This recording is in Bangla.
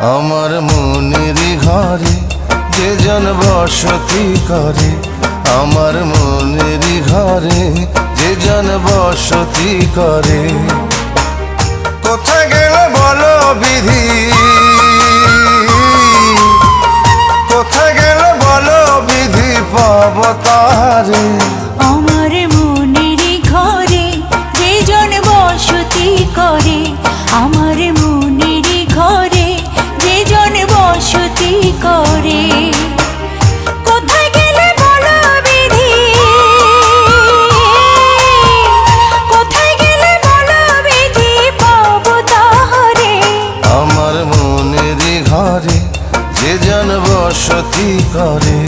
আমার মনেরই ঘরে যে জন বসতি করে, আমার মনেরই ঘরে যে জন বসতি করে। কোথায় গেল বলো বিধি, কোথায় গেল বলো বিধি, পাব তারে। আমার মনেরই ঘরে যে জন বসতি করে, আমার মনেরই ঘরে যে জন বসতি করে। কোথায় গেলে বলো বিধি, কোথায় গেলে বলো বিধি, পাব তারে। আমার মনেরই ঘরে যে জন বসতি করে।